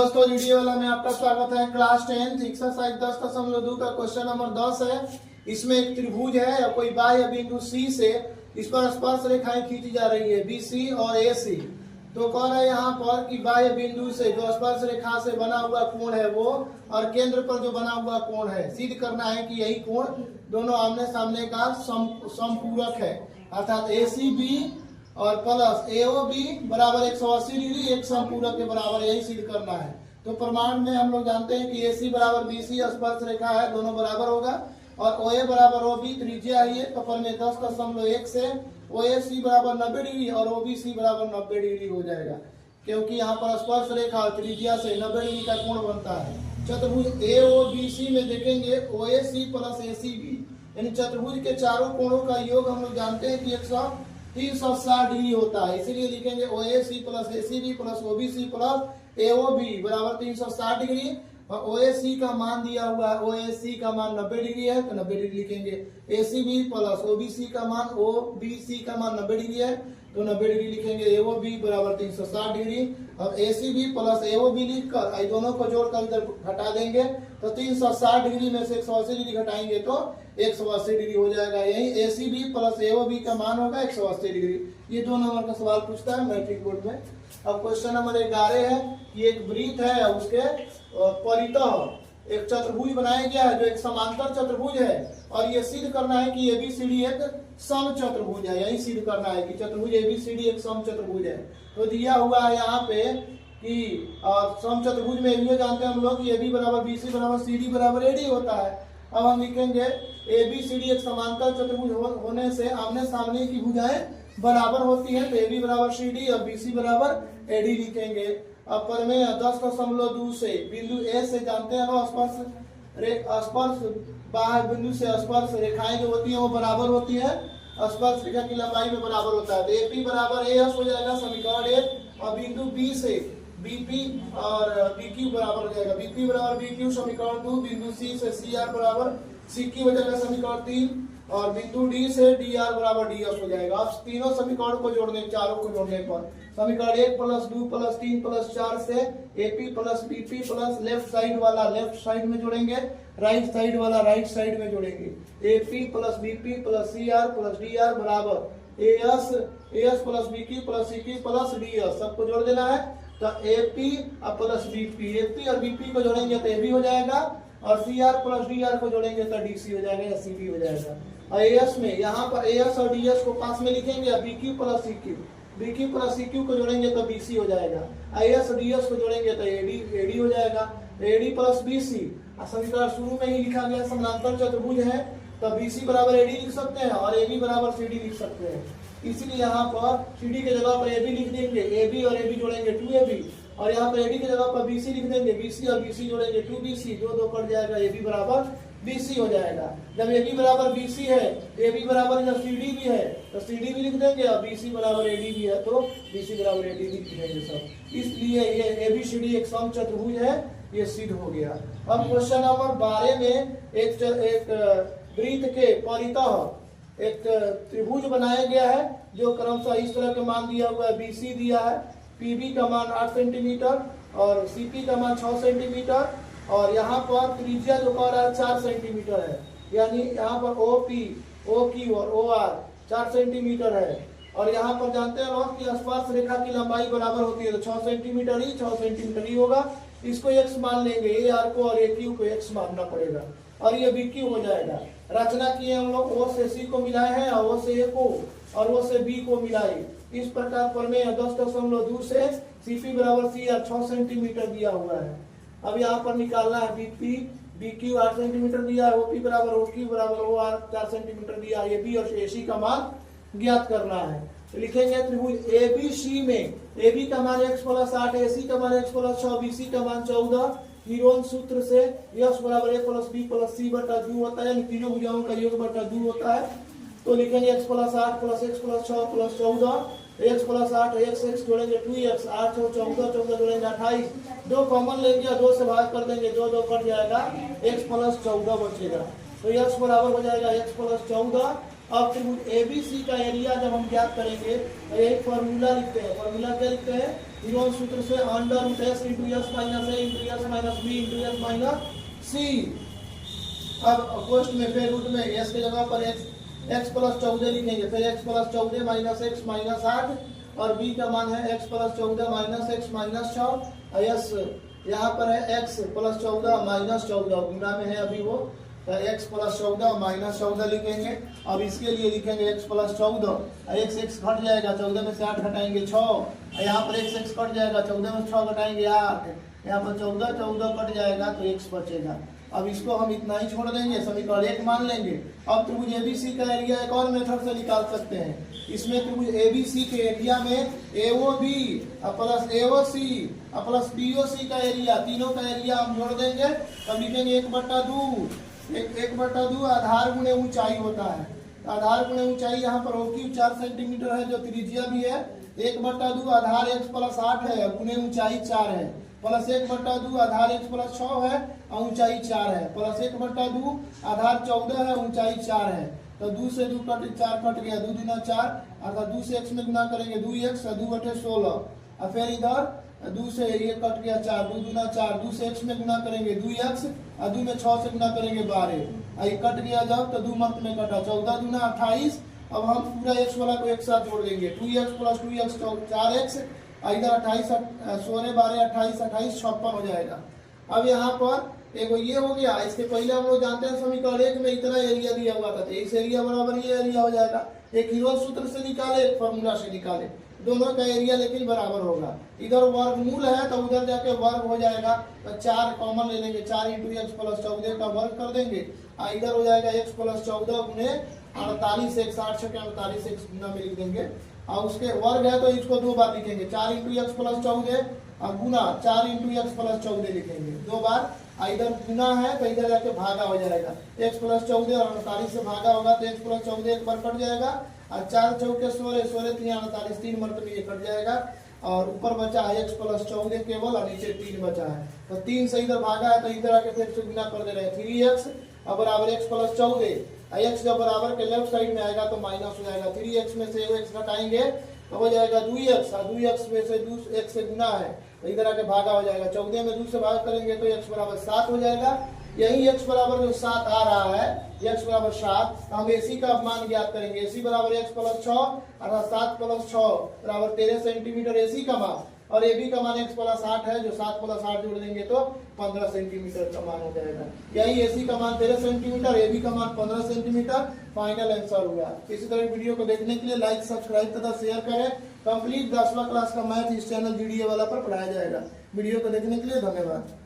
दोस्तों वीडियो वाला में आपका स्वागत है। क्लास 10 एक्सरसाइज 10.2 का क्वेश्चन नंबर 10 है। इसमें एक त्रिभुज है या कोई बाह्य बिंदु सी से इस पर स्पर्श रेखाएं खींची जा रही है BC और AC। तो कह रहा है यहाँ पर कि बाह्य बिंदु से जो स्पर्श रेखा से बना हुआ कोण है वो और केंद्र पर जो बना हुआ कोण है सिद्ध करना है कि यही कोण दोनों आमने सामने का समपूरक है, अर्थात ACB और प्लस AOB बराबर 180 डिग्री एक समपूरक के बराबर, यही सिद्ध करना है। तो प्रमाण में हम लोग जानते हैं कि AC बराबर BC स्पर्श रेखा है, दोनों बराबर होगा और OA बराबर OB त्रिज्या है कपर में 10.1 से OAC बराबर 90 डिग्री और OBC बराबर 90 डिग्री हो जाएगा, क्योंकि यहाँ पर स्पर्श रेखा और त्रिज्या से 90 डिग्री का कोण बनता है। चतुर्भुज AOBC में देखेंगे OAC प्लस ACB यानी चतुर्भुज के चारों कोणों का योग हम लोग जानते हैं कि 360 डिग्री होता है, इसीलिए लिखेंगे OAC plus ACB plus OBC plus AOB बराबर 360 डिग्री और OAC का मान दिया हुआ है, OAC का मान 90 डिग्री है तो 90 डिग्री लिखेंगे। ACB प्लस OBC का मान OBC का मान 90 डिग्री है तो 90 डिग्री लिखेंगे। AOB बराबर 360 डिग्री और ACB प्लस AOB लिखकर इन दोनों को जोड़कर इधर घटा देंगे तो 360 डिग्री में से 180 डिग्री घटाएंगे तो 180 डिग्री हो जाएगा। यही ACB प्लस AOB का मान होगा 180 डिग्री। ये 2 नंबर का सवाल पूछता है मैट्रिक बोर्ड में। अब क्वेश्चन नंबर 11 है कि एक वृत्त है उसके परितः एक चतुर्भुज बनाया गया है जो एक समांतर चतुर्भुज है और ये सिद्ध करना है कि ABCD एक सम चतुर्भुज है, यही सिद्ध करना है कि चतुर्भुज ABCD एक सम चतुर्भुज है। तो दिया हुआ है यहाँ पे कि सम चतुर्भुज में ये जानते हैं हम लोग कि AB बराबर BC बराबर CD बराबर AD होता है। अब हम लिखेंगे ABCD एक समांतर चतुर्भुज होने से आमने सामने की भुजाएं बराबर होती है तो AB बराबर CD और BC बराबर AD लिखेंगे। अब प्रमेय 10.2 से बिंदु A से जानते हैं ना स्पर्श बाह्य बिंदु से स्पर्श रेखाएं जो होती है वो बराबर होती है, स्पर्श रेखा की लंबाई में बराबर होता है। तो AP बराबर AS हो जाएगा समीकरण 1 और बिंदु B से BP और BQ बराबर हो जाएगा, BP बराबर BQ समीकरण 2, बिंदु C से CR बराबर CQ हो जाएगा समीकरण 3 और बिंदु D से DR बराबर DS हो जाएगा। अब तीनों समीकरण को जोड़ने चारों को जोड़ने पर समीकरण 1 प्लस 2 प्लस 3 प्लस 4 से AP plus BP plus left side वाला लेफ्ट साइड में जोड़ेंगे, राइट साइड वाला राइट साइड में जोड़ेंगे। AP plus BP plus CR plus DR बराबर AS plus BQ plus CQ plus DS सबको जोड़ देना है। तो AP प्लस BP, AP और BP को जोड़ेंगे तो AB हो जाएगा और CR प्लस DR को जोड़ेंगे तो DC हो जाएगा या CB हो जाएगा। और AS में यहाँ पर AS और DS को पास में लिखेंगे, BQ plus CQ, BQ plus CQ को जोड़ेंगे तो BC हो जाएगा, AS और DS को जोड़ेंगे तो AD हो जाएगा। AD प्लस BC समीकरण शुरू में ही लिखा गया समांतर चतुर्भुज है तो BC बराबर AD लिख सकते हैं और AB बराबर CD लिख सकते हैं, इसलिए यहाँ पर CD के जगह पर AB लिख देंगे, AB और AB जोड़ेंगे 2AB और यहाँ पर AD की जगह पर BC लिख देंगे, BC और BC जोड़ेंगे 2BC, दो कट जाएगा, AB बराबर BC हो जाएगा। जब AB बराबर BC है, AB बराबर जब CD भी है तो CD भी लिख देंगे और BC बराबर AD भी है तो BC बराबर AD भी लिख देंगे सब। इसलिए ये ABCD एक सम चतुर्भुज है, ये सिद्ध हो गया। अब क्वेश्चन नंबर 12 में एक वृत्त के परितः एक त्रिभुज बनाया गया है जो क्रमशः इस तरह का मान दिया हुआ है। BC दिया है, PB का मान 8 सेंटीमीटर और CP का मान 6 सेंटीमीटर और यहाँ पर त्रिज्या जो कह रहा है 4 सेंटीमीटर है, यानी यहाँ पर OP, OQ और OR 4 सेंटीमीटर है और यहाँ पर जानते हैं कि स्पर्श रेखा की लंबाई बराबर होती है तो 6 सेंटीमीटर ही होगा। इसको x मान लेंगे, AR को और AQ को x मानना पड़ेगा और ये BQ हो जाएगा। रचना किए हम लोग O से C को मिलाए हैं और O से A को और O से B को मिलाए। इस प्रकार प्रमेय 10.2 से CP बराबर CR 6 सेंटीमीटर दिया हुआ है। अब यहाँ पर निकालना है BP, BQ 8 सेंटीमीटर दिया है, OP बराबर OQ बराबर OR 4 सेंटीमीटर दिया है, AB और AC का मान ज्ञात करना है। तो लिखेंगे त्रिभुज ABC में AB का मान x प्लस 8, AC का मान x प्लस 6, BC का मान 14। हीरोन सूत्र से यश बराबर a plus B plus C बटा 2 होता है, तीनों भुजाओं का योग बटा 2 होता है। तो लिखेंगे x plus 8 plus x plus 6 plus 14, x plus 8 x जोड़ेंगे 2x, 8 14 जोड़ेंगे 28, 2 कॉमन लेंगे और 2 से भाग कर देंगे, 2 कट जाएगा, x प्लस 14 बचेगा। तो x बराबर हो जाएगा x प्लस 14 अब त्रिभुज एबीसी का एरिया जब हम ज्ञात करेंगे तो एक फॉर्मूला लिखते हैं। फॉर्मूला क्या लिखते हैं? हीरोन सूत्र से under root s into s minus a into s minus b into s minus c. अब क्वेश्चन में फिर रूट में एस के जगह पर एक्स प्लस 14 लिखेंगे, फिर x plus 14 minus x minus 8 और बी का मान है x plus 14 minus x minus 6 और एस यहाँ पर है एक्स प्लस 14 माइनस 14 गुना में है अभी वो, तो एक्स प्लस 14 माइनस 14 लिखेंगे। अब इसके लिए लिखेंगे एक्स प्लस 14, एक्स एक्स घट जाएगा, 14 में से 8 घटाएंगे 6, यहाँ पर एक्स एक्स कट जाएगा, 14 में 6 घटाएंगे 8, यहाँ पर 14 कट जाएगा तो एक्स बचेगा। अब इसको हम इतना ही छोड़ देंगे, समीकरण 1 मान लेंगे। अब त्रिभुज एबीसी का एरिया एक और मेथड से निकाल सकते हैं। इसमें त्रिभुज एबीसी के एरिया में AOB plus AOC plus BOC का एरिया, तीनों का एरिया हम जोड़ देंगे, तब लिखेंगे 1/2 1/2 आधार गुणे ऊंचाई होता है। आधार गुणे ऊंचाई यहाँ पर होगी 4 सेंटीमीटर है जो त्रिज्या भी है। 1/2 आधार x प्लस 8 है गुणे ऊंचाई 4 है, प्लस 1/2 आधार x प्लस 6 है और ऊंचाई 4 है, प्लस 1/2 आधार 14 है ऊंचाई 4 है। तो 2 से 2 4 कट गया, 2 दूना 4 अर्थात 2 से x में गुना करेंगे 2x और 2/16 और फिर इधर 2 से ये कट गया 4, 2 दूना 4, 2 से x में गुना करेंगे 2x और 2 में 6 से गुना करेंगे 12, ये कट गया जब तो 2 मत में कटा, 14 दूना 28। अब हम पूरा x वाला को एक साथ जोड़ देंगे, 2x प्लस 2x 4x, इधर 28 16 12 28 28 56 हो जाएगा। अब यहाँ पर एगो ये हो गया, इसके पहले हम लोग जानते हैं समीकरण 1 में इतना एरिया दिया हुआ था, तो इस एरिया बराबर ये एरिया हो जाएगा। एक हीरोन सूत्र से निकाले, एक फॉर्मूला से निकाले, दोनों का एरिया लेकिन बराबर होगा। इधर वर्गमूल है तो उधर जाके वर्ग हो जाएगा, तो 4 कॉमन ले लेंगे, 4 इंटू एक्स प्लस 14 का वर्ग कर देंगे, इधर हो जाएगा एक्स प्लस 14 गुने 48 x 8 छके 48 x गुना में लिख देंगे, और उसके वर्ग है तो इसको 2 बार लिखेंगे, 4 इंटू एक्स प्लस 14 और गुना 4 इंटू एक्स प्लस 14 लिखेंगे 2 बार, इधर गुना है तो इधर जाके भागा हो जाएगा, x प्लस 14 और 48 से भागा होगा तो x प्लस 14 एक बार कट जाएगा और 4 चौके 16 16 3 48 3 मरतबे ये कट जाएगा, और ऊपर बचा है x प्लस 14 केवल और नीचे 3 बचा है, तो 3 से इधर भागा है तो इधर आके फिर से गुना कर दे रहे हैं, 3x और बराबर x प्लस 14, x जब बराबर के लेफ्ट साइड में आएगा तो माइनस हो जाएगा, 3x में से x घटाएंगे तो हो जाएगा 2x और 2x में से 2x से गुना है तो इधर आके भागा हो जाएगा, 14 में 2 से भाग करेंगे तो x बराबर 7 हो जाएगा। यही x बराबर जो 7 आ रहा है, x बराबर 7, हम AC का मान ज्ञात करेंगे, AC बराबर x प्लस 6 अर्थात 7 प्लस 6 बराबर 13 सेंटीमीटर AC का मान, और AB का मान x प्लस 8 है जो 7 प्लस 8 जोड़ देंगे तो 15 सेंटीमीटर का मान हो जाएगा। यही AC का मान 13 सेंटीमीटर, AB का मान 15 सेंटीमीटर, फाइनल आंसर हुआ। इसी तरह वीडियो को देखने के लिए लाइक सब्सक्राइब तथा शेयर करें। कंप्लीट 10वां क्लास का मैथ इस चैनल GDA वाला पर पढ़ाया जाएगा। वीडियो को देखने के लिए धन्यवाद।